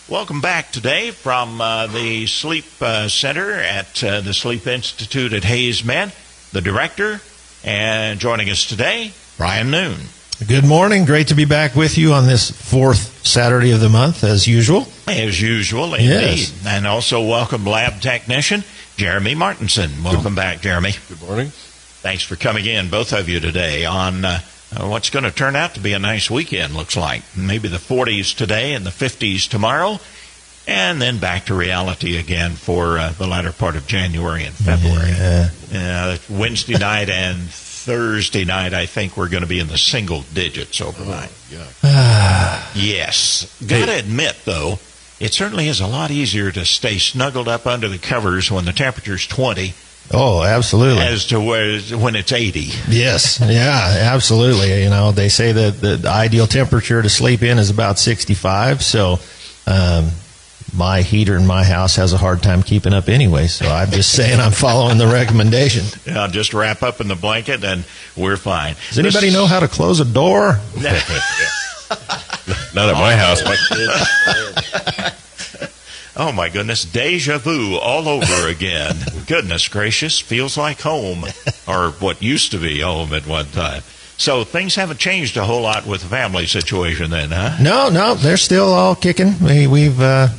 Welcome back today from the Sleep Center at the Sleep Institute at HaysMed, the director, and joining us today, Bryan Noone. Good morning. Great to be back with you on this fourth Saturday of the month, as usual. As usual, indeed. Yes. And also welcome lab technician, Jeremy Martinson. Welcome back, Jeremy. Good morning. Thanks for coming in, both of you, today on what's going to turn out to be a nice weekend, looks like. Maybe the 40s today and the 50s tomorrow, and then back to reality again for the latter part of January and February. Wednesday night and Thursday night, I think we're going to be in the single digits overnight. Yes. Got to admit, though, it certainly is a lot easier to stay snuggled up under the covers when the temperature's 20. Oh, absolutely. As to when it's 80. Yes, yeah, absolutely. You know, they say that the ideal temperature to sleep in is about 65, so my heater in my house has a hard time keeping up anyway, so I'm just saying I'm following the recommendation. Yeah, just wrap up in the blanket and we're fine. Does anybody know how to close a door? Not at my house. My kids. Oh, my goodness. Deja vu all over again. Goodness gracious. Feels like home, or what used to be home at one time. So things haven't changed a whole lot with the family situation then, huh? No, they're still all kicking. We've The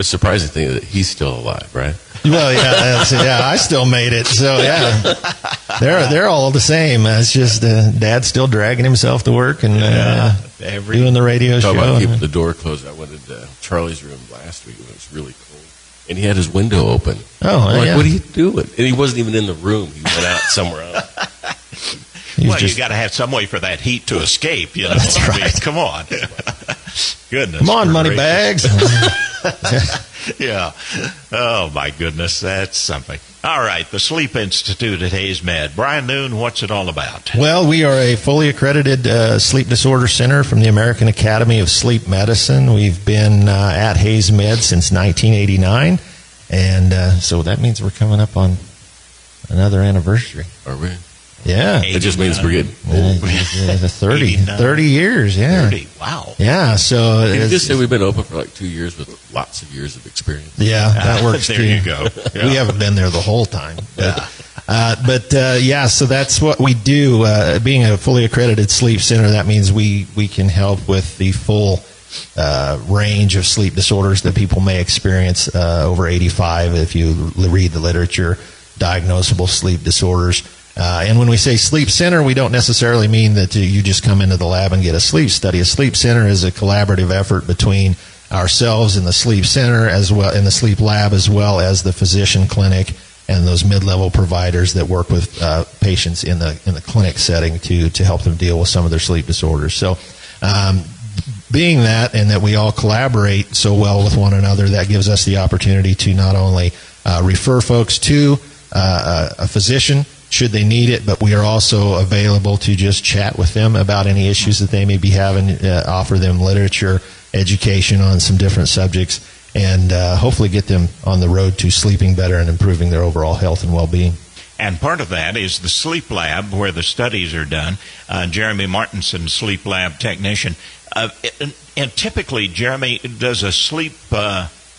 surprising thing is that he's still alive, right? Well, yeah, I still made it. So, yeah, they're all the same. It's just Dad's still dragging himself to work and doing the radio show. About keeping the door closed. I went into Charlie's room last week when it was really cold, and he had his window open. Oh, I'm like, yeah. what are you doing? And he wasn't even in the room. He went out somewhere else. Well, you got to have some way for that heat to escape. You know? That's right. I mean, come on. Goodness. Come on, money bags. Yeah. Oh, my goodness. That's something. All right. The Sleep Institute at HaysMed. Bryan Noone, what's it all about? Well, we are a fully accredited sleep disorder center from the American Academy of Sleep Medicine. We've been at HaysMed since 1989. And so that means we're coming up on another anniversary. Are we? Yeah. It just means we're getting old. 30 years, yeah. 30, wow. Yeah, so... Can you just say we've been open for like 2 years with lots of years of experience? Yeah, that works there too. You go. Yeah. We haven't been there the whole time. But so that's what we do. Being a fully accredited sleep center, that means we can help with the full range of sleep disorders that people may experience over 85, if you read the literature, diagnosable sleep disorders. And when we say sleep center, we don't necessarily mean that you just come into the lab and get a sleep study. A sleep center is a collaborative effort between ourselves in the sleep center, as well in the sleep lab, as well as the physician clinic and those mid-level providers that work with patients in the clinic setting to help them deal with some of their sleep disorders. So, being that and that we all collaborate so well with one another, that gives us the opportunity to not only refer folks to a physician should they need it, but we are also available to just chat with them about any issues that they may be having, offer them literature, education on some different subjects, and hopefully get them on the road to sleeping better and improving their overall health and well-being. And part of that is the sleep lab where the studies are done. Jeremy Martinson, sleep lab technician. And typically, Jeremy, does a sleep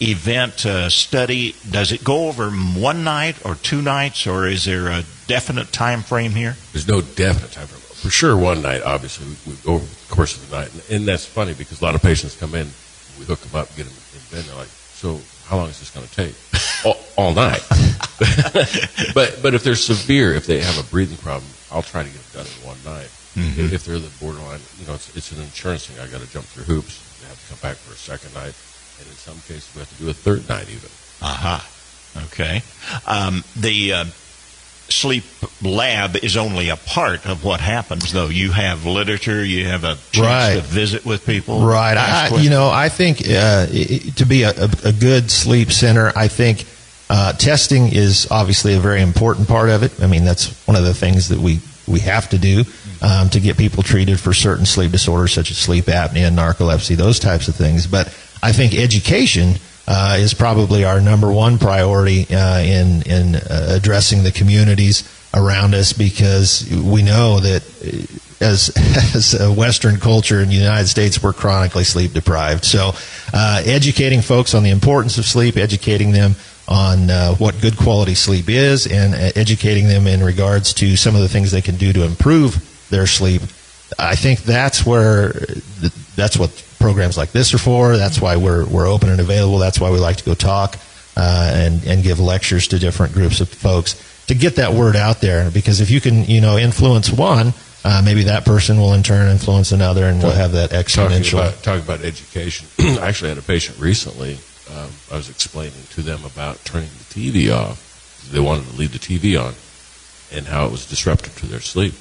event study, does it go over one night or 2 nights, or is there a definite time frame here? There's no definite time frame. For sure, one night, obviously, we go over the course of the night. And that's funny because a lot of patients come in, we hook them up, get them in bed, and they're like, so how long is this going to take? All night. But if they're severe, if they have a breathing problem, I'll try to get them done in one night. Mm-hmm. If they're the borderline, it's an insurance thing. I got to jump through hoops. They have to come back for a second night. And in some cases, we have to do a third night even. Aha. Okay. The sleep lab is only a part of what happens, though. You have literature. You have a chance to visit with people. Right. I think to be a good sleep center, I think testing is obviously a very important part of it. I mean, that's one of the things that we have to do to get people treated for certain sleep disorders, such as sleep apnea, narcolepsy, those types of things. But I think education is probably our number one priority in addressing the community's around us, because we know that as a Western culture in the United States, we're chronically sleep deprived. So educating folks on the importance of sleep, educating them on what good quality sleep is, and educating them in regards to some of the things they can do to improve their sleep. I think that's what programs like this are for. That's why we're open and available. That's why we like to go talk and give lectures to different groups of folks to get that word out there. Because if you can, influence one, maybe that person will in turn influence another, and we'll have that exponential. Talking about education, I actually had a patient recently. I was explaining to them about turning the TV off. They wanted to leave the TV on, and how it was disruptive to their sleep.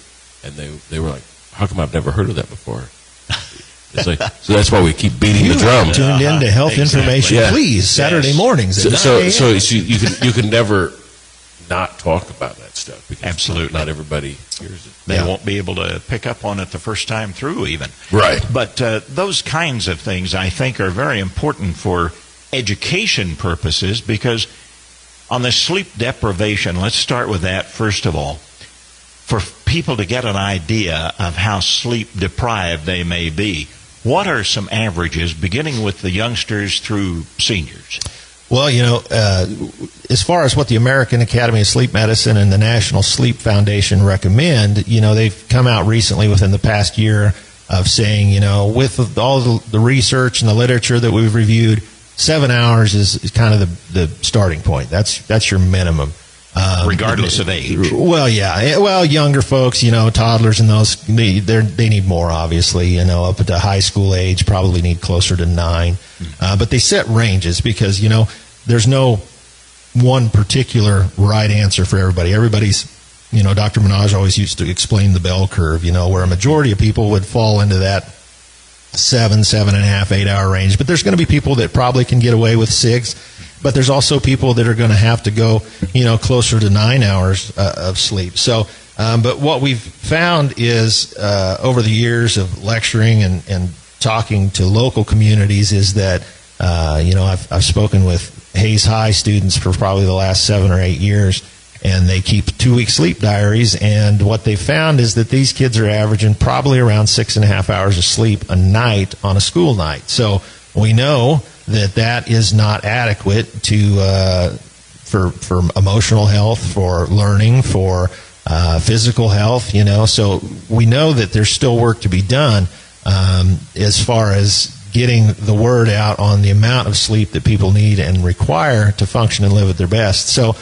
And they were like, "How come I've never heard of that before?" It's like, so that's why we keep beating the drum. Tuned into Health Information, please, Saturday mornings. So you can never not talk about that stuff, because absolutely not everybody hears it. They won't be able to pick up on it the first time through, even. Right. But those kinds of things, I think, are very important for education purposes, because on the sleep deprivation, let's start with that first of all. For people to get an idea of how sleep deprived they may be, what are some averages, beginning with the youngsters through seniors? Well, as far as what the American Academy of Sleep Medicine and the National Sleep Foundation recommend, they've come out recently within the past year of saying, with all the research and the literature that we've reviewed, 7 hours is kind of the starting point. That's your minimum. Regardless of age. Well, yeah. Well, younger folks, toddlers and those, they need more, obviously. Up at the high school age, probably need closer to 9. But they set ranges because, there's no one particular right answer for everybody. Everybody's, Dr. Minaj always used to explain the bell curve, where a majority of people would fall into that 7.5, 8 hour range. But there's going to be people that probably can get away with 6. But there's also people that are going to have to go, closer to 9 hours of sleep. So, but what we've found is over the years of lecturing and talking to local communities is that, I've spoken with Hays High students for probably the last 7 or 8 years, and they keep 2-week sleep diaries. And what they found is that these kids are averaging probably around 6.5 hours of sleep a night on a school night. So we know that is not adequate for emotional health, for learning, for physical health. So we know that there's still work to be done as far as getting the word out on the amount of sleep that people need and require to function and live at their best. So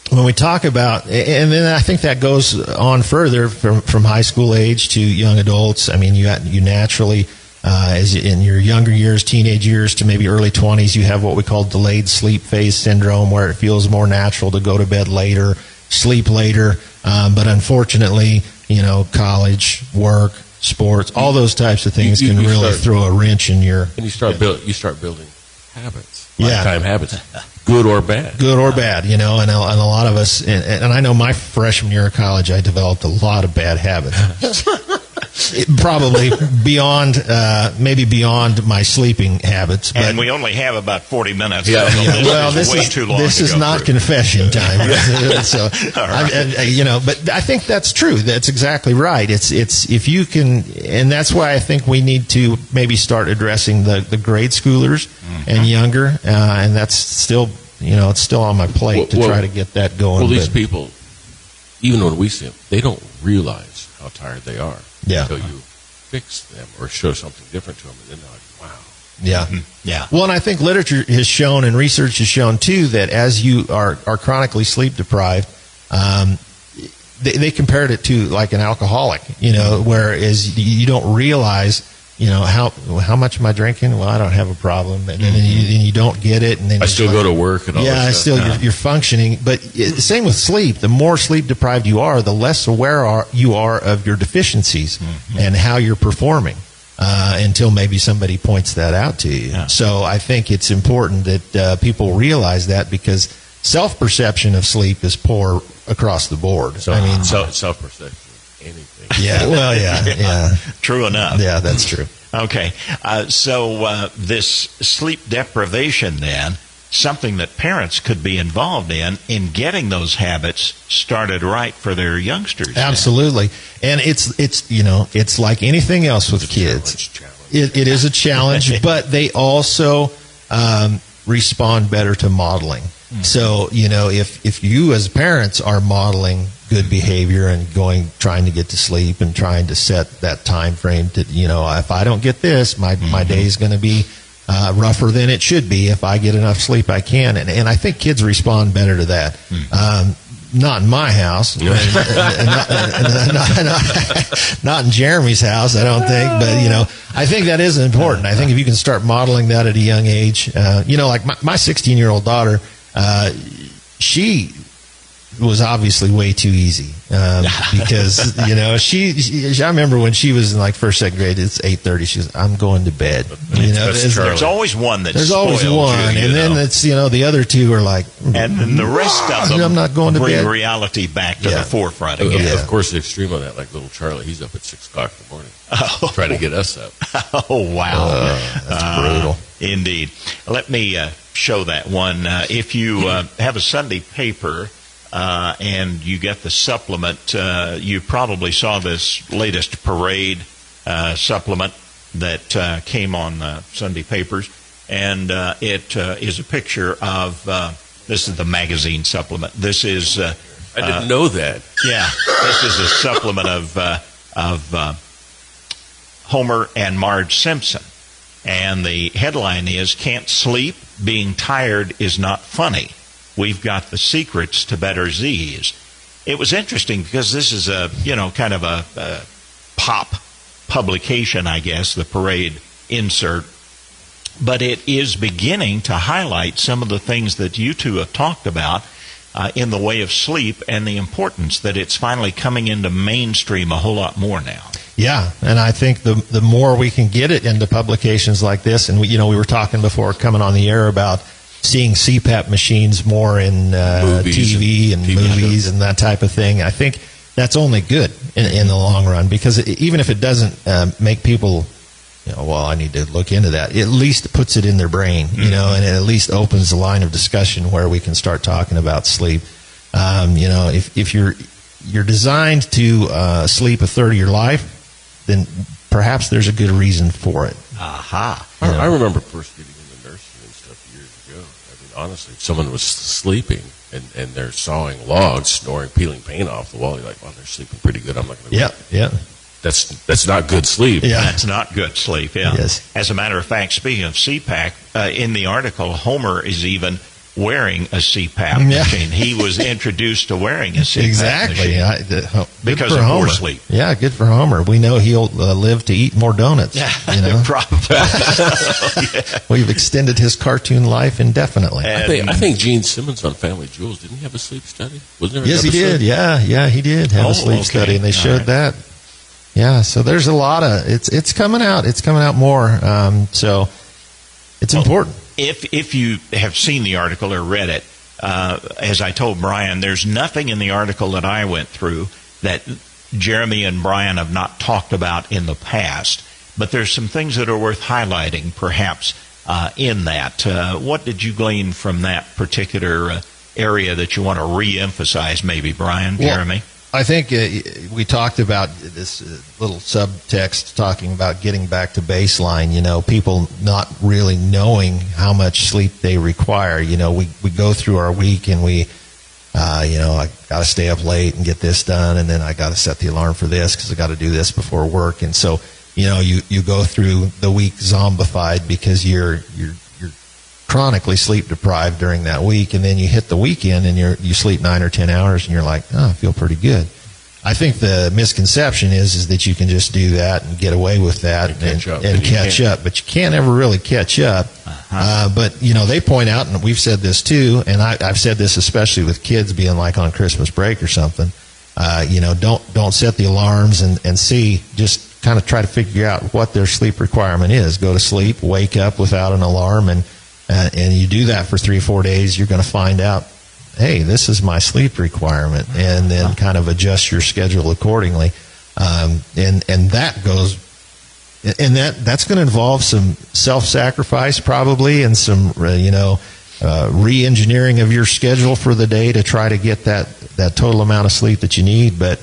when we talk about, and then I think that goes on further from high school age to young adults. I mean, you naturally, as in your younger years, teenage years to maybe early 20s, you have what we call delayed sleep phase syndrome, where it feels more natural to go to bed later, sleep later. But unfortunately, college, work, sports, all those types of things can really throw a wrench in your... And you start building habits, lifetime habits, good or bad. Good or bad, and a lot of us, and I know my freshman year of college, I developed a lot of bad habits. Probably maybe beyond my sleeping habits. But, and we only have about 40 minutes. Yeah. Well, this is not confession time. So, right. But I think that's true. That's exactly right. It's if you can, and that's why I think we need to maybe start addressing the grade schoolers and younger, and that's still, it's still on my plate to try to get that going. Well, these people, even when we see them, they don't realize how tired they are. Yeah. Until you fix them or show something different to them, and then they're like, wow. Yeah. Yeah. Well, and I think literature has shown and research has shown, too, that as you are chronically sleep deprived, they compared it to like an alcoholic, whereas you don't realize, how much am I drinking? Well, I don't have a problem. And then you don't get it. And then I still go to work and all that stuff. You're functioning. But same with sleep. The more sleep deprived you are, the less aware you are of your deficiencies and how you're performing until maybe somebody points that out to you. Yeah. So I think it's important that people realize that, because self-perception of sleep is poor across the board. So, self-perception. Anything. Yeah, well, yeah. True enough. Yeah, that's true. Okay, so this sleep deprivation then, something that parents could be involved in getting those habits started right for their youngsters. Absolutely. And it's like anything else with kids. It is a challenge, but they also respond better to modeling. So, if you as parents are modeling good behavior and trying to get to sleep and trying to set that time frame to, if I don't get this, my day is going to be rougher than it should be. If I get enough sleep, I can. And I think kids respond better to that. Not in my house, not in Jeremy's house, I don't think. But, I think that is important. I think if you can start modeling that at a young age, like my 16-year-old daughter, she was obviously way too easy because I remember when she was in like first, second grade, it's 8:30. She was, I'm going to bed. There's always one that's there's always one, and then it's the other two are like, and then the rest of them I'm not going to bring bed. Reality back to the forefront again. Of course, the extreme on that, like little Charlie, he's up at 6 o'clock in the morning trying to get us up. Oh wow, that's brutal. Indeed. Let me show that one. If you have a Sunday paper. And you get the supplement. You probably saw this latest parade supplement that came on Sunday papers, and it is a picture of. This is the magazine supplement. This is. I didn't know that. Yeah, this is a supplement of Homer and Marge Simpson, and the headline is "Can't sleep. Being tired is not funny. We've got the secrets to better Z's." It was interesting because this is a, kind of a pop publication, I guess, the parade insert. But it is beginning to highlight some of the things that you two have talked about in the way of sleep and the importance that it's finally coming into mainstream a whole lot more now. Yeah, and I think the more we can get it into publications like this, and we were talking before coming on the air about seeing CPAP machines more in TV and movies and that type of thing. I think that's only good in the long run, because even if it doesn't make people, I need to look into that, at least it puts it in their brain, and it at least opens the line of discussion where we can start talking about sleep. If you're designed to sleep a third of your life, then perhaps there's a good reason for it. Aha. I remember first getting into nursing and stuff years ago. Honestly, if someone was sleeping and they're sawing logs, snoring, peeling paint off the wall, you're like, they're sleeping pretty good. I'm not going to. Yeah. That's not good sleep. Yeah, that's not good sleep. Yeah. Yes. As a matter of fact, speaking of CPAP, in the article, Homer is even wearing a CPAP machine. He was introduced to wearing a CPAP machine. Because of poor sleep. Yeah, good for Homer. We know he'll live to eat more donuts. Probably. We've extended his cartoon life indefinitely. I think Gene Simmons on Family Jewels, didn't he have a sleep study? Wasn't there? Yes, he did. Yeah, he did have a sleep study, and they showed that. Yeah, so there's a lot of it's coming out. It's coming out more. So it's important. If you have seen the article or read it, as I told Bryan, there's nothing in the article that I went through that Jeremy and Bryan have not talked about in the past. But there's some things that are worth highlighting, perhaps, in that. What did you glean from that particular area that you want to re-emphasize, maybe, Bryan, Jeremy? I think we talked about this little subtext talking about getting back to baseline, people not really knowing how much sleep they require. We go through our week and we, I got to stay up late and get this done, and then I got to set the alarm for this because I got to do this before work. And so, you go through the week zombified because you're chronically sleep deprived during that week, and then you hit the weekend and you sleep 9 or 10 hours and you're like, I feel pretty good. I think the misconception is that you can just do that and get away with that and catch up, but you can't ever really catch up. But they point out, and we've said this too, and I've said this especially with kids being like on Christmas break or something. Don't set the alarms and see, just kind of try to figure out what their sleep requirement is. Go to sleep, wake up without an alarm, and you do that for 3 or 4 days, you're going to find out, hey, this is my sleep requirement, and then kind of adjust your schedule accordingly. And that goes, and that's going to involve some self-sacrifice probably, and some re-engineering of your schedule for the day to try to get that total amount of sleep that you need. But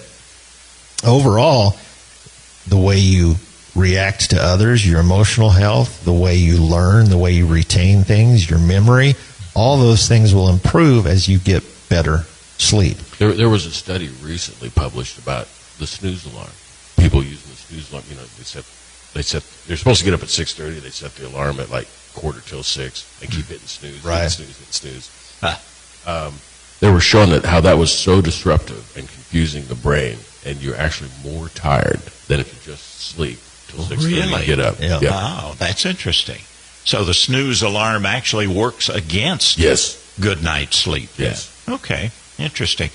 overall, the way you react to others, your emotional health, the way you learn, the way you retain things, your memory, all those things will improve as you get better sleep. There was a study recently published about the snooze alarm. People using the snooze alarm, they set they're supposed to get up at 6:30. They set the alarm at like 5:45. They keep hitting snooze, right. hitting snooze. They were showing how that was so disruptive and confusing the brain, and you're actually more tired than if you just sleep till 6:30 and get up. Yeah. Yeah. Wow, that's interesting. So the snooze alarm actually works against good night sleep. Yes. Okay, interesting.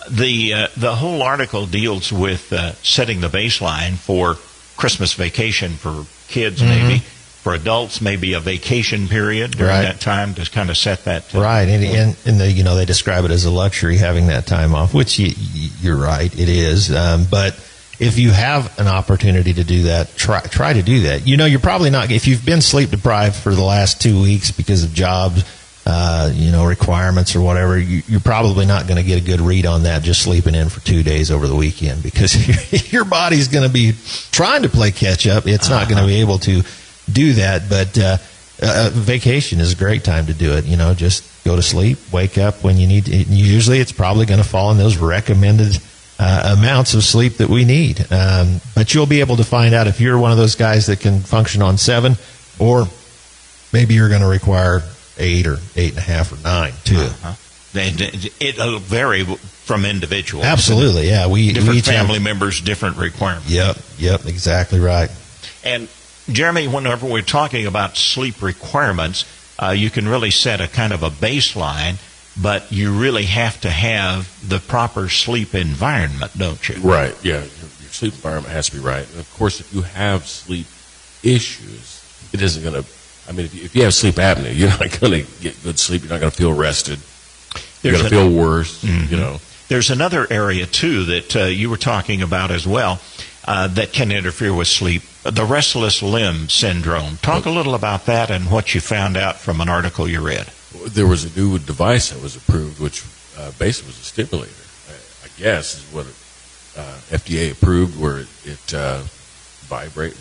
The whole article deals with setting the baseline for Christmas vacation for kids, maybe. For adults, maybe a vacation period during that time to kind of set that. Right, and they describe it as a luxury having that time off, which you're right, it is. But if you have an opportunity to do that, try to do that. You're probably not, if you've been sleep deprived for the last 2 weeks because of jobs, requirements or whatever, you're probably not going to get a good read on that just sleeping in for 2 days over the weekend, because your body's going to be trying to play catch up. It's not going to be able to do that. But vacation is a great time to do it. Just go to sleep, wake up when you need to. Usually it's probably going to fall in those recommended amounts of sleep that we need. But you'll be able to find out if you're one of those guys that can function on 7, or maybe you're going to require 8 or 8.5 or 9 too. It'll vary from individuals. Absolutely, yeah. Different family members, different requirements. Yep, exactly right. And Jeremy, whenever we're talking about sleep requirements, you can really set a kind of a baseline, but you really have to have the proper sleep environment, don't you? Right, yeah. Your sleep environment has to be right. And, of course, if you have sleep issues, it isn't going to, if you have sleep apnea, you're not going to get good sleep. You're not going to feel rested. You're going to feel worse, There's another area, too, that you were talking about as well that can interfere with sleep, the restless limb syndrome. Talk a little about that and what you found out from an article you read. There was a new device that was approved, which basically was a stimulator, I guess, is what FDA approved, where it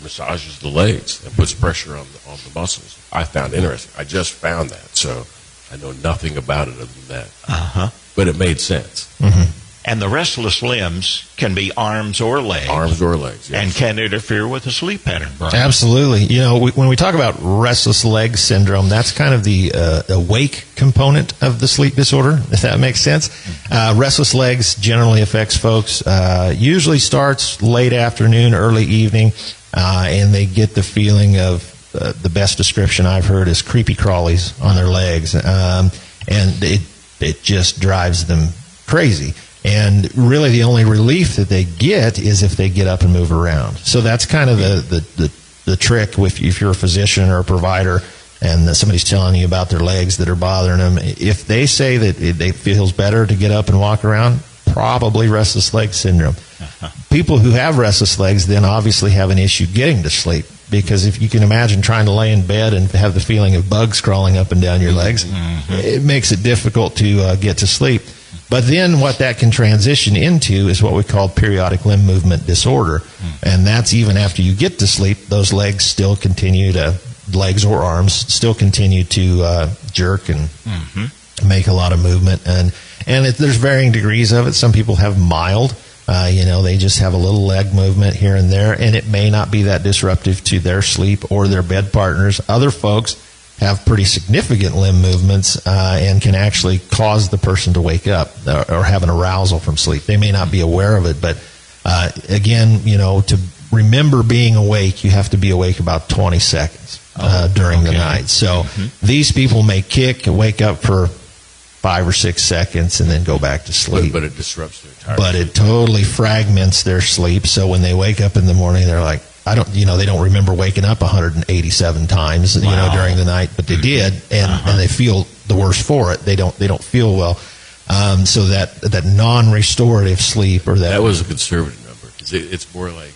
massages the legs and puts pressure on the muscles. I found it interesting. I just found that, so I know nothing about it other than that. But it made sense. And the restless limbs can be arms or legs. Arms or legs, yes. And can interfere with the sleep pattern, Bryan. Absolutely. When we talk about restless leg syndrome, that's kind of the awake component of the sleep disorder, if that makes sense. Restless legs generally affects folks, usually starts late afternoon, early evening, and they get the feeling of, the best description I've heard is creepy crawlies on their legs. And it just drives them crazy. And really the only relief that they get is if they get up and move around. So that's kind of the trick if you're a physician or a provider and somebody's telling you about their legs that are bothering them. If they say that it feels better to get up and walk around, probably restless leg syndrome. People who have restless legs then obviously have an issue getting to sleep, because if you can imagine trying to lay in bed and have the feeling of bugs crawling up and down your legs, it makes it difficult to get to sleep. But then what that can transition into is what we call periodic limb movement disorder. And that's even after you get to sleep, those legs still continue to, legs or arms, still continue to jerk and make a lot of movement. And there's varying degrees of it. Some people have mild, they just have a little leg movement here and there, and it may not be that disruptive to their sleep or their bed partners. Other folks have pretty significant limb movements and can actually cause the person to wake up or have an arousal from sleep. They may not be aware of it, but again, to remember being awake, you have to be awake about 20 seconds during the night. So these people may kick and wake up for 5 or 6 seconds and then go back to sleep. But it disrupts their entire But sleep. it totally fragments their sleep. So when they wake up in the morning, they're like, they don't remember waking up 187 times, during the night, but they did, and they feel the worse for it. They don't feel well. So that non-restorative sleep, or that was a conservative number. It's more like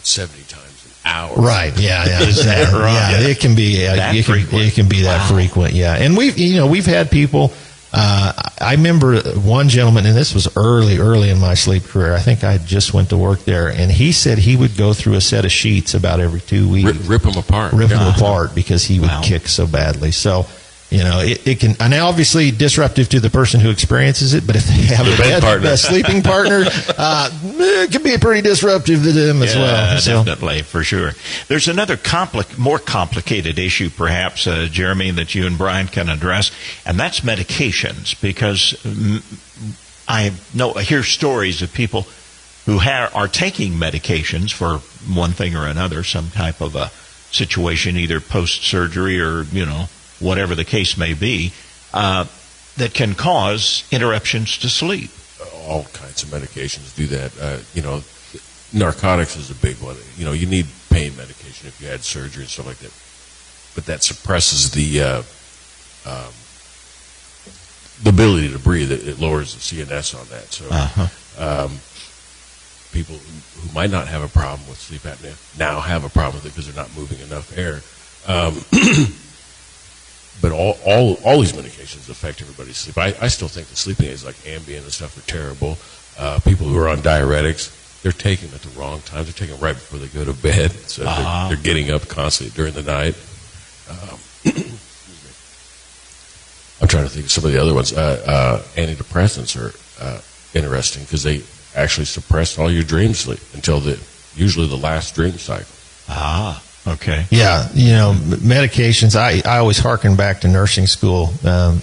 70 times hours. Right. Yeah. Is that right? Yeah. It can be. It can be that frequent. Yeah. And we've had people. I remember one gentleman, and this was early in my sleep career. I think I just went to work there, and he said he would go through a set of sheets about every 2 weeks, Rip them apart, because he would kick so badly. So. It can, and obviously disruptive to the person who experiences it, but if they have a sleeping partner, it can be pretty disruptive to them as well. So. Definitely, for sure. There's another more complicated issue, perhaps, Jeremy, that you and Bryan can address, and that's medications, because I hear stories of people who are taking medications for one thing or another, some type of a situation, either post-surgery or, whatever the case may be, that can cause interruptions to sleep. All kinds of medications do that. Narcotics is a big one. You need pain medication if you had surgery and stuff like that. But that suppresses the ability to breathe. It lowers the CNS on that. So people who might not have a problem with sleep apnea now have a problem with it because they're not moving enough air. But all these medications affect everybody's sleep. I still think the sleeping aids like Ambien and stuff are terrible. People who are on diuretics, they're taking them at the wrong time. They're taking them right before they go to bed. So they're getting up constantly during the night. I'm trying to think of some of the other ones. Antidepressants are interesting because they actually suppress all your dream sleep until usually the last dream cycle. Okay. Yeah, medications. I always hearken back to nursing school.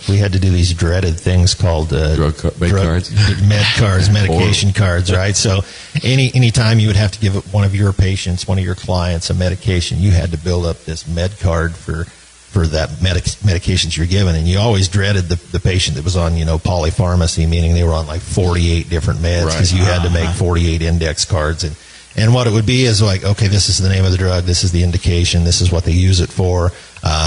We had to do these dreaded things called medication cards, right? So any time you would have to give one of your patients, one of your clients, a medication, you had to build up this med card for that medications you're given, and you always dreaded the patient that was on polypharmacy, meaning they were on like 48 different meds because you had to make 48 index cards. And what it would be is like, okay, this is the name of the drug, this is the indication, this is what they use it for,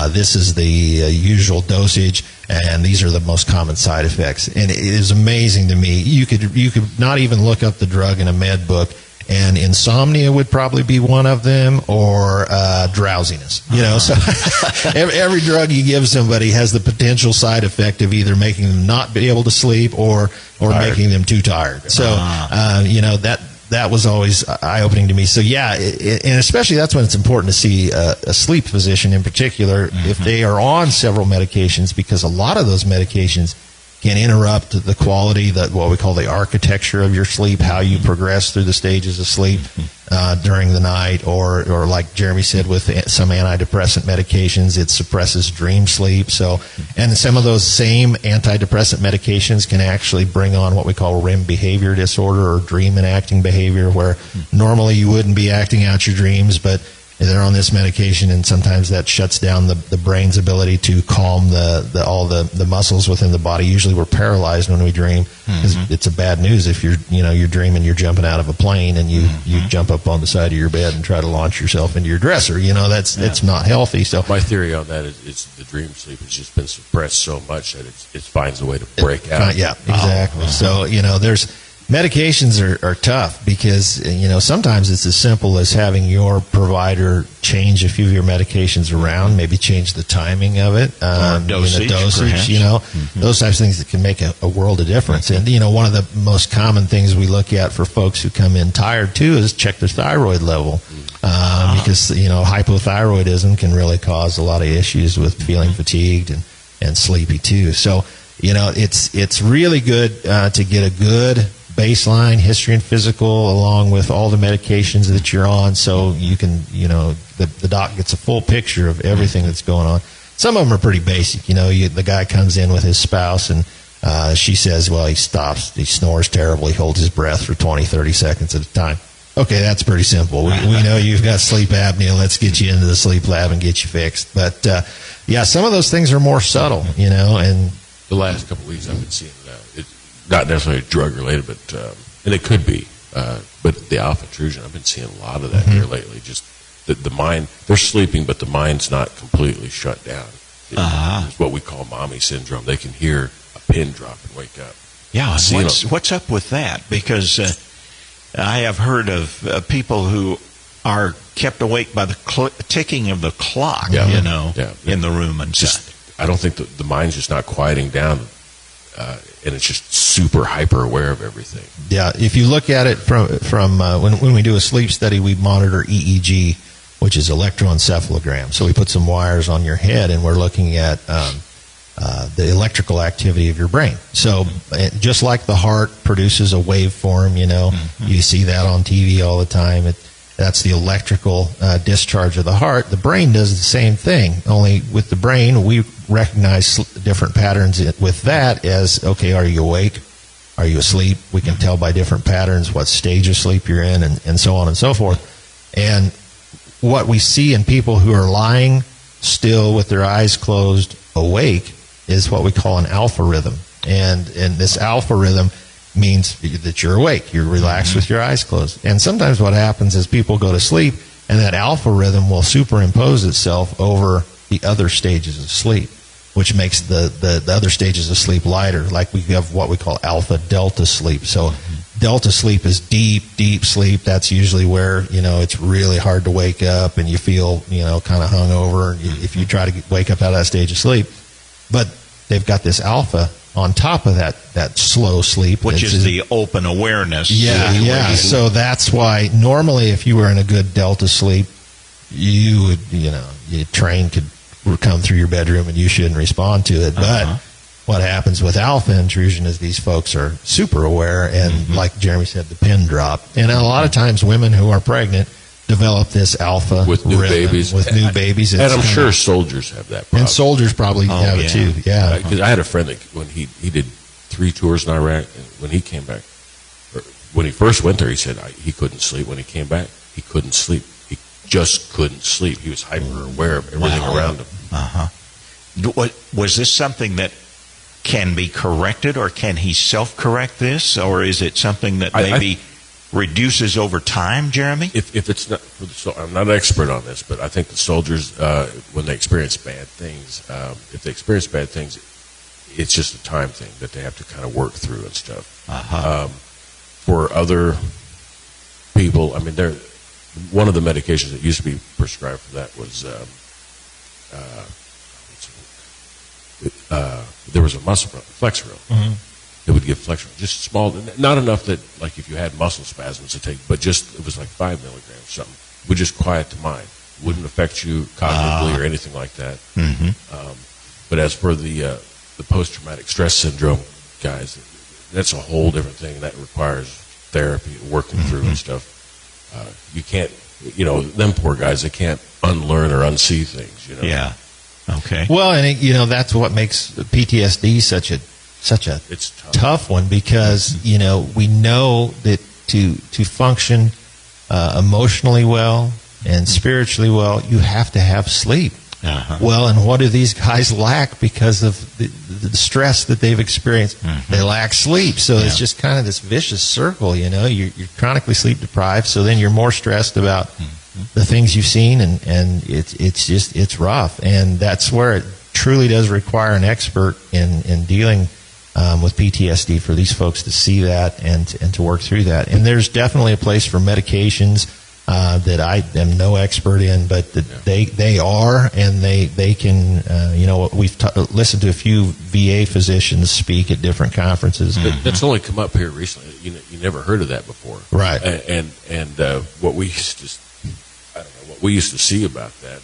this is the usual dosage, and these are the most common side effects. And it is amazing to me. You could not even look up the drug in a med book, and insomnia would probably be one of them, or drowsiness. So every drug you give somebody has the potential side effect of either making them not be able to sleep or making them too tired. So that was always eye-opening to me. So, and especially that's when it's important to see a sleep physician in particular if they are on several medications, because a lot of those medications can interrupt the quality, what we call the architecture of your sleep, how you progress through the stages of sleep during the night, or like Jeremy said, with some antidepressant medications, it suppresses dream sleep. So, and some of those same antidepressant medications can actually bring on what we call REM behavior disorder, or dream enacting behavior, where normally you wouldn't be acting out your dreams, but they're on this medication, and sometimes that shuts down the brain's ability to calm all the muscles within the body. Usually we're paralyzed when we dream, because it's a bad news if you're dreaming you're jumping out of a plane and you jump up on the side of your bed and try to launch yourself into your dresser. That's not healthy. So my theory on that is the dream sleep has just been suppressed so much that it finds a way to break out. Yeah, exactly. So there's medications are tough, because sometimes it's as simple as having your provider change a few of your medications around, maybe change the timing of it, dosage, those types of things that can make a world of difference. And one of the most common things we look at for folks who come in tired too is check their thyroid level, because hypothyroidism can really cause a lot of issues with feeling fatigued and sleepy too. So it's really good to get a good baseline history and physical along with all the medications that you're on, so you can the doc gets a full picture of everything that's going on. Some of them are pretty basic. The guy comes in with his spouse, and she says, well, he snores terribly, holds his breath for 20-30 seconds at a time. Okay, that's pretty simple. We know you've got sleep apnea. Let's get you into the sleep lab and get you fixed. But some of those things are more subtle, and the last couple of weeks I've been seeing not necessarily drug related, but and it could be, but the alpha intrusion, I've been seeing a lot of that here lately. Just the mind, they're sleeping, but the mind's not completely shut down. It's what we call mommy syndrome. They can hear a pin drop and wake up. Yeah, what's up with that? Because I have heard of people who are kept awake by the ticking of the clock, Yeah. in the room and just, I don't think the mind's just not quieting down, and it's just super hyper aware of everything. Yeah, if you look at it from when we do a sleep study, we monitor EEG, which is electroencephalogram. So we put some wires on your head, and we're looking at the electrical activity of your brain. So just like the heart produces a waveform, you see that on TV all the time. That's the electrical discharge of the heart. The brain does the same thing, only with the brain, we recognize different patterns with that as, okay, are you awake? Are you asleep? We can tell by different patterns what stage of sleep you're in, and so on and so forth. And what we see in people who are lying still with their eyes closed awake is what we call an alpha rhythm. And this alpha rhythm means that you're awake. You're relaxed with your eyes closed. And sometimes what happens is people go to sleep, and that alpha rhythm will superimpose itself over the other stages of sleep, which makes the other stages of sleep lighter. Like we have what we call alpha delta sleep. So delta sleep is deep, deep sleep. That's usually where, it's really hard to wake up and you feel, kind of hungover if you try to wake up out of that stage of sleep. But they've got this alpha on top of that slow sleep. Which is the open awareness. Yeah. So that's why normally if you were in a good delta sleep, you would, your train could come through your bedroom and you shouldn't respond to it. But what happens with alpha intrusion is these folks are super aware, and like Jeremy said, the pin drop. And a lot of times women who are pregnant develop this alpha with new rhythm, babies. With new babies. And I'm sure soldiers have that problem. And soldiers probably have it too. Yeah. Because I had a friend that when he did 3 tours in Iraq, and when he came back, or when he first went there, he said he couldn't sleep. When he came back, he couldn't sleep. He just couldn't sleep. He was hyper aware of everything around him. Was this something that can be corrected, or can he self-correct this, or is it something that maybe reduces over time, Jeremy? If it's not, I'm not an expert on this, but I think the soldiers, when they experience bad things, if they experience bad things, it's just a time thing that they have to kind of work through and stuff. For other people, I mean, one of the medications that used to be prescribed for that was there was a muscle Flexeril. It would give Flexeril, just small, not enough that, like, if you had muscle spasms to take, but just, it was like 5 milligrams, something. Would just quiet the mind. Wouldn't affect you cognitively or anything like that. But as for the post-traumatic stress syndrome guys, that's a whole different thing. That requires therapy, working through and stuff. You can't, them poor guys, they can't unlearn or unsee things, Yeah. Okay. Well, and that's what makes PTSD such a It's tough one, because we know that to function emotionally well and spiritually well, you have to have sleep. Well, and what do these guys lack because of the stress that they've experienced? They lack sleep. So it's just kind of this vicious circle. You're chronically sleep deprived, so then you're more stressed about the things you've seen, and it's rough. And that's where it truly does require an expert in dealing with PTSD for these folks to see that and to work through that. And there's definitely a place for medications that I am no expert in, but they are, and they can, we've listened to a few VA physicians speak at different conferences. That's only come up here recently. You never heard of that before. Right. And what we used to see about that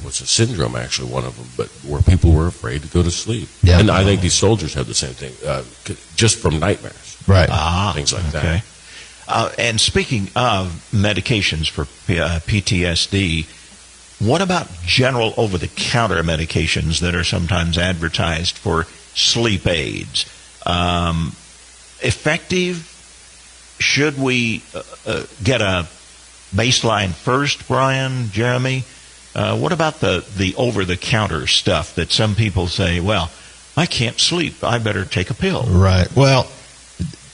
was a syndrome, actually, one of them, but where people were afraid to go to sleep. Yeah. And I think these soldiers have the same thing, just from nightmares. Right. Things like that. And speaking of medications for PTSD, what about general over-the-counter medications that are sometimes advertised for sleep aids? Effective? Should we get a baseline first, Bryan, Jeremy? What about the over-the-counter stuff that some people say, well, I can't sleep, I better take a pill? Right. Well,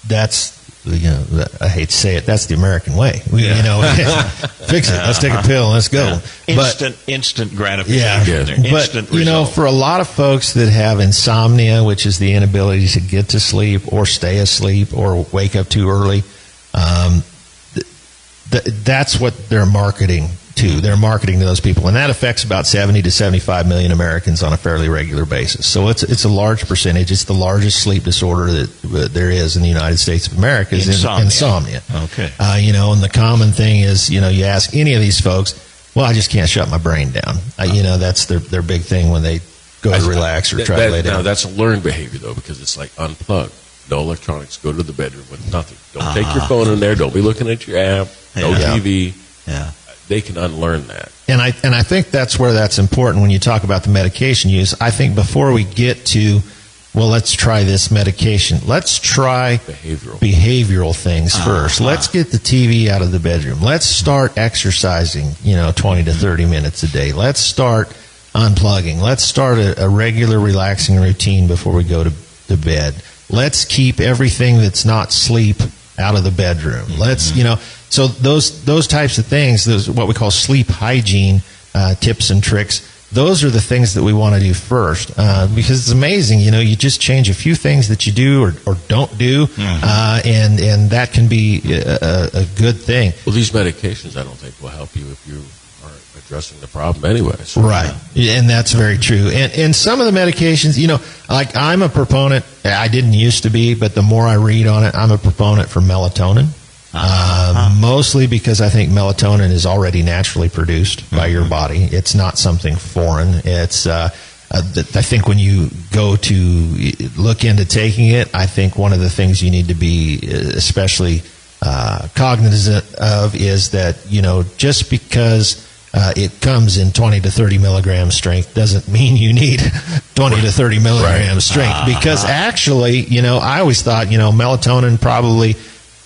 that's, I hate to say it, that's the American way. Fix it. Let's take a pill. Let's go. Instant gratification. But for a lot of folks that have insomnia, which is the inability to get to sleep or stay asleep or wake up too early, that's what they're marketing to. They're marketing to those people, and that affects about 70 to 75 million Americans on a fairly regular basis. So it's a large percentage. It's the largest sleep disorder that there is in the United States of America is insomnia. Okay. And the common thing is, you ask any of these folks, well, I just can't shut my brain down. That's their big thing when they go to relax or try to lay down. Now, that's a learned behavior, though, because it's like unplug. No electronics. Go to the bedroom with nothing. Don't take your phone in there. Don't be looking at your app. No TV. Yeah. They can unlearn that. And I think that's where that's important when you talk about the medication use. I think before we get to, well, let's try this medication, let's try behavioral things first. Let's get the TV out of the bedroom. Let's start exercising, 20 to 30 minutes a day. Let's start unplugging. Let's start a regular relaxing routine before we go to bed. Let's keep everything that's not sleep out of the bedroom. Let's, so those types of things, those what we call sleep hygiene tips and tricks, those are the things that we want to do first, because it's amazing, you just change a few things that you do or don't do, and that can be a good thing. Well, these medications, I don't think, will help you if you aren't addressing the problem anyway. So, right, and that's very true. And some of the medications, like I'm a proponent, I didn't used to be, but the more I read on it, I'm a proponent for melatonin. Mostly because I think melatonin is already naturally produced by your body. It's not something foreign. It's I think when you go to look into taking it, I think one of the things you need to be especially cognizant of is that, just because it comes in 20 to 30 milligram strength doesn't mean you need 20 to 30 milligram strength. Because actually, I always thought, melatonin probably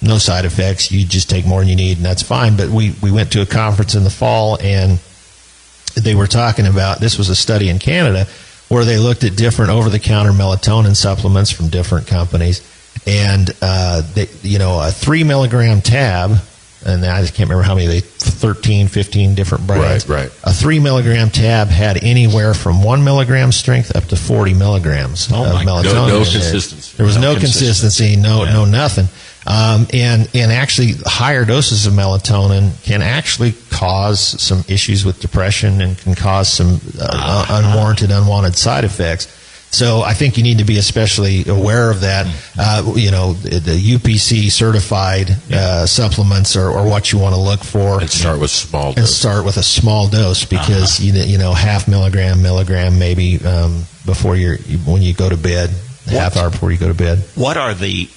no side effects. You just take more than you need, and that's fine. But we went to a conference in the fall, and they were talking about, this was a study in Canada, where they looked at different over-the-counter melatonin supplements from different companies. And, a 3 milligram tab, and I just can't remember how many, 13, 15 different brands. Right. A 3 milligram tab had anywhere from 1 milligram strength up to 40 milligrams of melatonin. No consistency. There was no consistency, no nothing. And actually, higher doses of melatonin can actually cause some issues with depression and can cause some unwanted side effects. So I think you need to be especially aware of that. The UPC certified supplements are what you want to look for. And start with small dose. And start with a small dose because half milligram maybe when you go to bed, half hour before you go to bed. What are the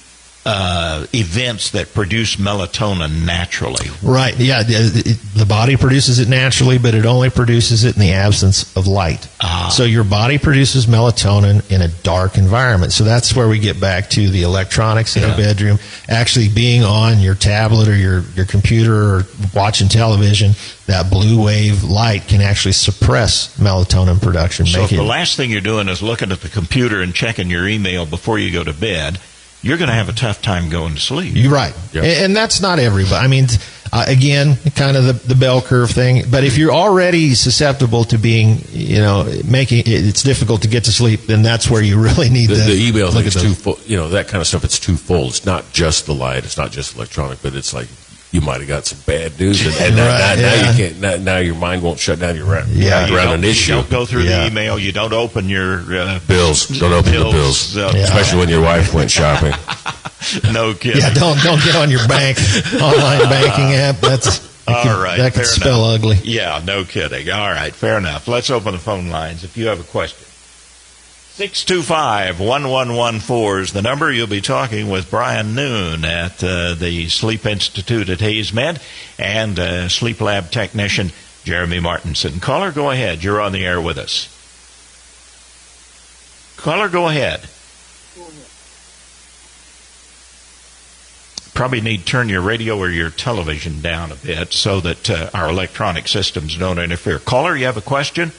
events that produce melatonin naturally? Right, yeah. The body produces it naturally, but it only produces it in the absence of light. So your body produces melatonin in a dark environment. So that's where we get back to the electronics in the bedroom. Actually being on your tablet or your computer or watching television, that blue wave light can actually suppress melatonin production. So if the last thing you're doing is looking at the computer and checking your email before you go to bed, you're going to have a tough time going to sleep. You're right. Yep. And that's not everybody. I mean, again, kind of the bell curve thing. But if you're already susceptible to being, making it's difficult to get to sleep, then that's where you really need the email thing is too full. That kind of stuff, it's twofold. It's not just the light. It's not just electronic, but it's like you might have got some bad news, and now you can't. Now your mind won't shut down. You're around an issue. You don't go through the email. You don't open your bills. Don't open the bills, especially when your wife went shopping. No kidding. Yeah, don't get on your online banking app. That could spell ugly. Yeah, no kidding. All right, fair enough. Let's open the phone lines if you have a question. 625-1114 is the number. You'll be talking with Bryan Noone at the Sleep Institute at HaysMed and Sleep Lab technician Jeremy Martinson. Caller, go ahead. You're on the air with us. Caller, go ahead. Probably need to turn your radio or your television down a bit so that our electronic systems don't interfere. Caller, you have a question?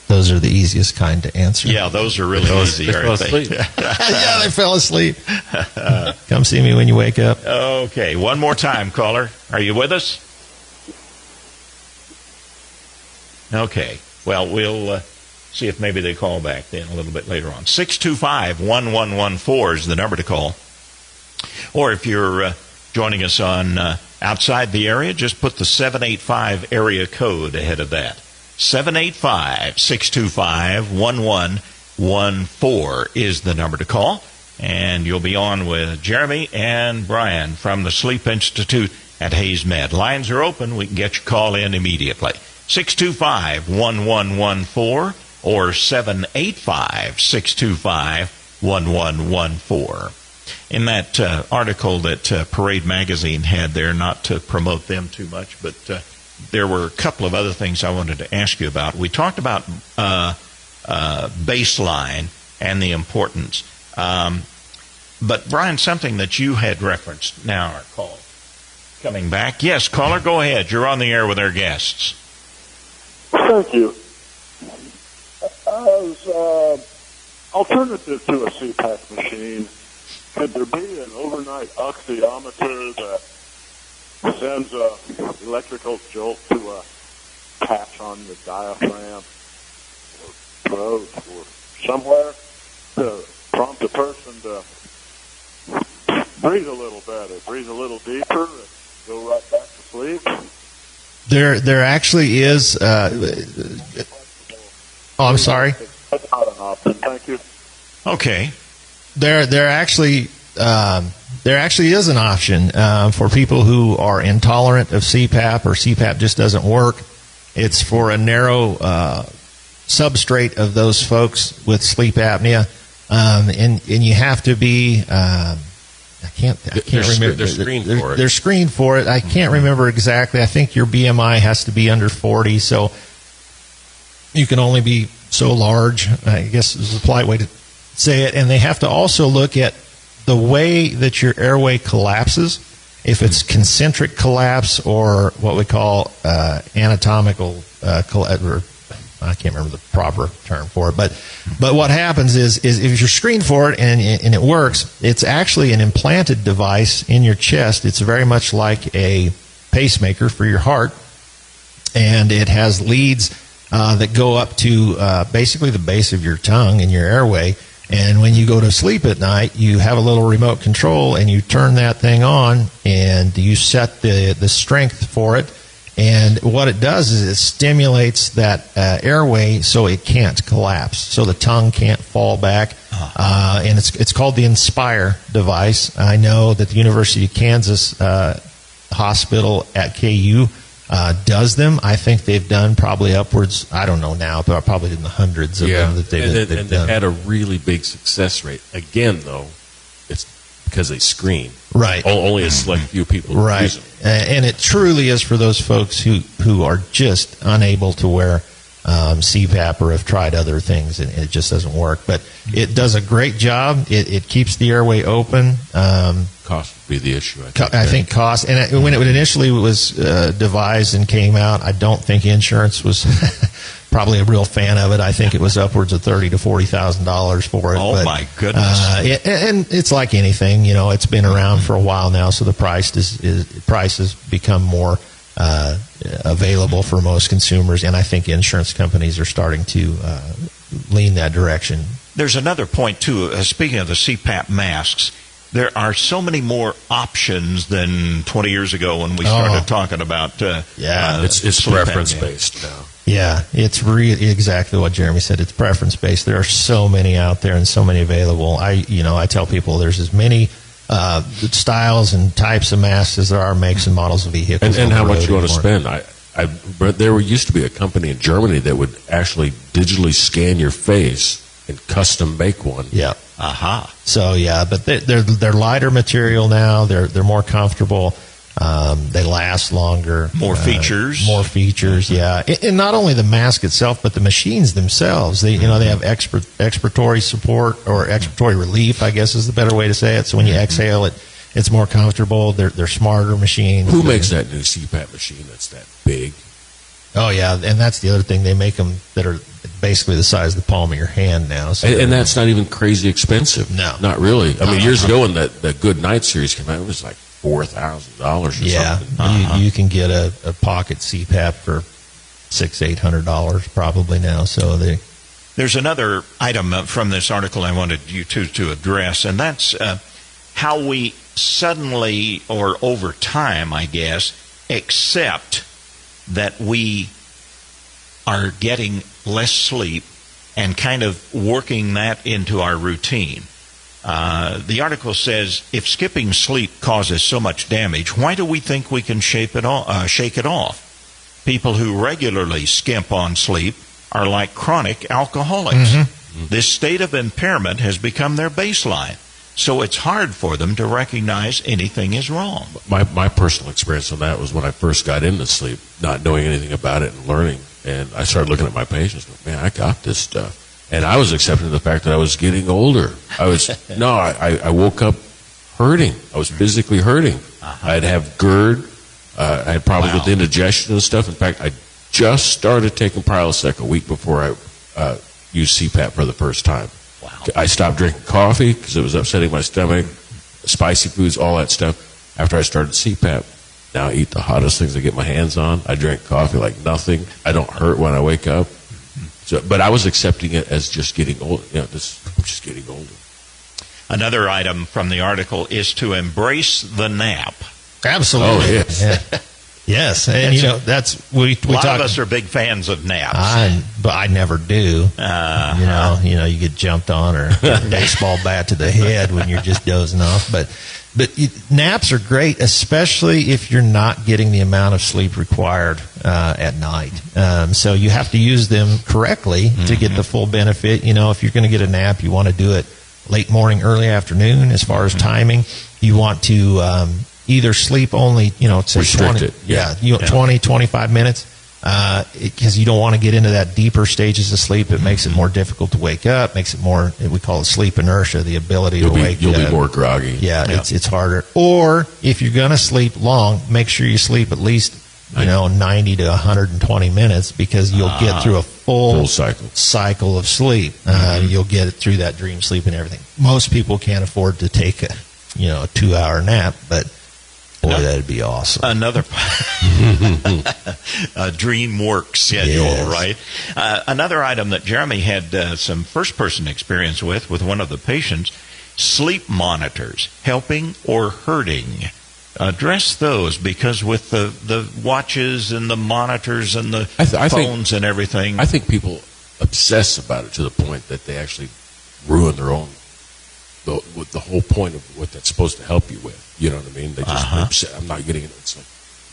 Those are the easiest kind to answer. Yeah, those are really easy. They fell asleep. Yeah, they fell asleep. Come see me when you wake up. Okay, one more time, caller. Are you with us? Okay, well, we'll see if maybe they call back then a little bit later on. 625-1114 is the number to call. Or if you're joining us on outside the area, just put the 785 area code ahead of that. 785-625-1114 is the number to call. And you'll be on with Jeremy and Bryan from the Sleep Institute at HaysMed. Lines are open. We can get your call in immediately. 625-1114 or 785-625-1114. In that article that Parade Magazine had there, not to promote them too much, but there were a couple of other things I wanted to ask you about. We talked about baseline and the importance. But, Bryan, something that you had referenced. Now our call coming back. Yes, caller, go ahead. You're on the air with our guests. Thank you. As alternative to a CPAP machine, could there be an overnight oxyometer that sends an electrical jolt to a patch on your diaphragm or throat or somewhere to prompt a person to breathe a little better, breathe a little deeper, and go right back to sleep? There actually is. I'm sorry. That's not an option. Thank you. Okay. There actually is an option for people who are intolerant of CPAP or CPAP just doesn't work. It's for a narrow substrate of those folks with sleep apnea, and you have to be. I can't remember. They're screened for it. They're screened for it. I can't remember exactly. I think your BMI has to be under 40, so you can only be so large, I guess is a polite way to say it. And they have to also look at the way that your airway collapses, if it's concentric collapse or what we call anatomical collapse. I can't remember the proper term for it, but what happens is if you're screened for it and it works, it's actually an implanted device in your chest. It's very much like a pacemaker for your heart, and it has leads that go up to basically the base of your tongue and your airway. And when you go to sleep at night, you have a little remote control, and you turn that thing on, and you set the strength for it. And what it does is it stimulates that airway so it can't collapse, so the tongue can't fall back. And it's called the Inspire device. I know that the University of Kansas Hospital at KU does them. I think they've done probably upwards, I don't know now, but probably in the hundreds of them that they've done. And they've had a really big success rate. Again, though, it's because they screen. Right. Only a select few people use them. And it truly is for those folks who are just unable to wear CPAP or have tried other things and it just doesn't work. But it does a great job. It keeps the airway open. Cost would be the issue, I think cost. And when it initially was devised and came out, I don't think insurance was probably a real fan of it. I think it was upwards of $30,000 to $40,000 for it. Oh, my goodness. And it's like anything, it's been around for a while now, so the price has become more available for most consumers, and I think insurance companies are starting to lean that direction. There's another point, too. Speaking of the CPAP masks, there are so many more options than 20 years ago when we started talking about it's preference-based now. Yeah, it's really exactly what Jeremy said. It's preference-based. There are so many out there and so many available. I tell people there's as many styles and types of masks as there are makes and models of vehicles. And how much you want to spend. There used to be a company in Germany that would actually digitally scan your face and custom make one. Yeah. Aha. So but they're lighter material now. They're more comfortable. They last longer. More features. Yeah. And not only the mask itself, but the machines themselves. They have expiratory support or expiratory relief, I guess is the better way to say it. So when you exhale, it's more comfortable. They're smarter machines. Who makes that new CPAP machine that's that big? Oh, yeah. And that's the other thing. They make them that are basically the size of the palm of your hand now. So and that's not even crazy expensive. No. Not really. I mean, years ago when the Good Night series came out, it was like $4,000 or something. You can get a pocket CPAP for $600-800 probably now. So there's another item from this article I wanted you to address, and that's how we suddenly, or over time, I guess, accept that we are getting less sleep and kind of working that into our routine. The article says, if skipping sleep causes so much damage, why do we think we can shake it off? People who regularly skimp on sleep are like chronic alcoholics. This state of impairment has become their baseline, so it's hard for them to recognize anything is wrong. My personal experience on that was when I first got into sleep, not knowing anything about it and learning. And I started looking at my patients and going, man, I got this stuff. And I was accepting the fact that I was getting older. I woke up hurting. I was physically hurting. I'd have GERD. I had problems with indigestion and stuff. In fact, I just started taking Prilosec a week before I used CPAP for the first time. Wow. I stopped drinking coffee because it was upsetting my stomach, spicy foods, all that stuff. After I started CPAP, now I eat the hottest things I get my hands on. I drink coffee like nothing. I don't hurt when I wake up. So, but I was accepting it as just getting old. I'm just getting older. Another item from the article is to embrace the nap. Absolutely. Oh, yes. Yes, and we a lot talk. of us are big fans of naps. But I never do. You get jumped on or get a baseball bat to the head when you're just dozing off. But naps are great, especially if you're not getting the amount of sleep required at night. So you have to use them correctly to get the full benefit. If you're going to get a nap, you want to do it late morning, early afternoon. As far as timing, you want to either sleep only, say 20, 20, 25 minutes, because you don't want to get into that deeper stages of sleep. It makes it more difficult to wake up, makes it more, we call it sleep inertia, the ability to wake up. You'll be more groggy. Yeah, it's harder. Or if you're going to sleep long, make sure you sleep at least, 90 to 120 minutes, because you'll get through a full cycle of sleep. You'll get it through that dream sleep and everything. Most people can't afford to take a 2-hour nap, but boy, that'd be awesome. Another dream work schedule, right? Another item that Jeremy had some first-person experience with one of the patients, sleep monitors, helping or hurting. Address those, because with the watches and the monitors and the phones and everything. I think people obsess about it to the point that they actually ruin their own, the whole point of what that's supposed to help you with. You know what I mean? They just upset. I'm not getting it. It's like,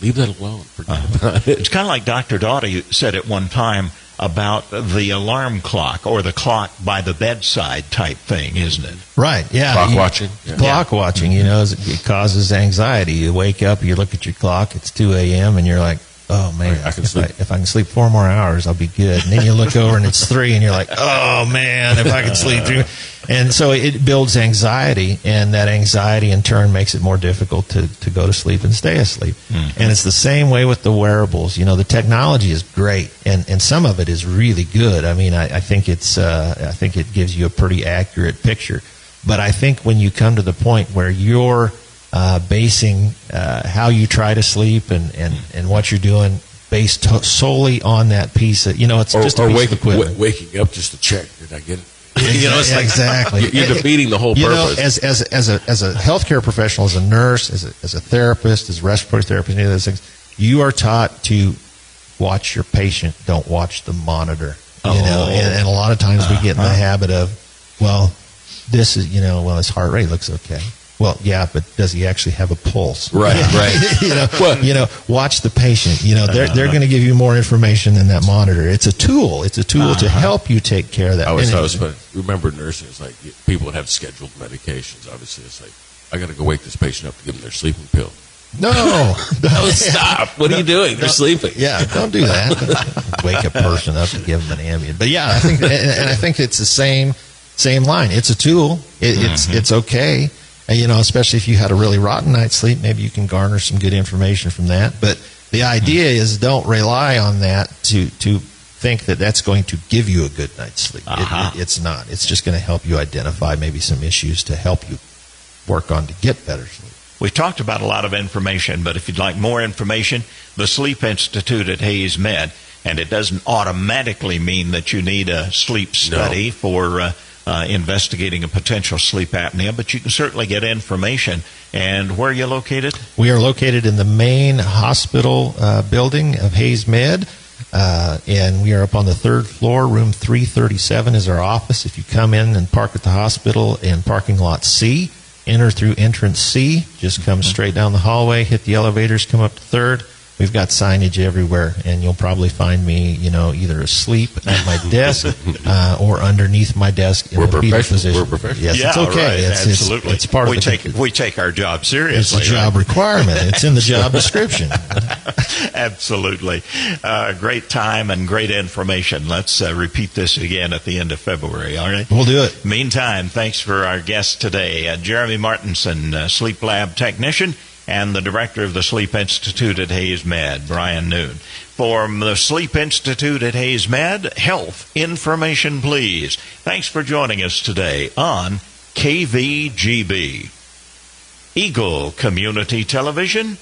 leave that alone. Forget about it. It's kind of like Dr. Doughty said at one time about the alarm clock or the clock by the bedside type thing, isn't it? Right, yeah. Clock watching. Yeah. Clock watching, it causes anxiety. You wake up, you look at your clock, it's 2 a.m., and you're like, oh, man, if I can sleep 4 more hours, I'll be good. And then you look over and it's 3, and you're like, oh, man, if I can sleep 3. And so it builds anxiety, and that anxiety in turn makes it more difficult to go to sleep and stay asleep. And it's the same way with the wearables. The technology is great, and some of it is really good. I mean, I think I think it gives you a pretty accurate picture. But I think when you come to the point where you're basing how you try to sleep and what you're doing based solely on that piece of, it's just a piece of equipment. Waking up just to check, did I get it? Exactly. You're defeating the whole purpose. As a healthcare professional, as a nurse, as a therapist, as a respiratory therapist, any of those things, you are taught to watch your patient, don't watch the monitor. And a lot of times we get in the habit of, this is, his heart rate looks okay. Well, yeah, but does he actually have a pulse? Right. Watch the patient. They're going to give you more information than that monitor. It's a tool. It's a tool to help you take care of that. I always thought it was funny. Remember nursing, it's like people would have scheduled medications. Obviously, it's like, I got to go wake this patient up to give them their sleeping pill. No, stop. What are you doing? They're sleeping. Yeah, don't do that. Wake a person up and give them an Ambien. But yeah, I think it's the same line. It's a tool. It's okay. And, especially if you had a really rotten night's sleep, maybe you can garner some good information from that. But the idea is, don't rely on that to think that that's going to give you a good night's sleep. It's not. It's just going to help you identify maybe some issues to help you work on to get better sleep. We've talked about a lot of information, but if you'd like more information, the Sleep Institute at HaysMed, and it doesn't automatically mean that you need a sleep study for investigating a potential sleep apnea, but you can certainly get information. And where are you located? We are located in the main hospital building of HaysMed, and we are up on the 3rd floor. Room 337 is our office. If you come in and park at the hospital in parking lot C, enter through entrance C, just come straight down the hallway, hit the elevators, come up to 3rd. We've got signage everywhere, and you'll probably find me, either asleep at my desk or underneath my desk in the fetal position. We're professional. Yes, Yeah, it's okay. right. Absolutely. It's part we of we take our job seriously. It's a job requirement. It's in the job description. Absolutely. Great time and great information. Let's repeat this again at the end of February, all right? We'll do it. Meantime, thanks for our guest today, Jeremy Martinson, sleep lab technician, and the director of the Sleep Institute at HaysMed, Bryan Noone. From the Sleep Institute at HaysMed, health information, please. Thanks for joining us today on KVGB. Eagle Community Television,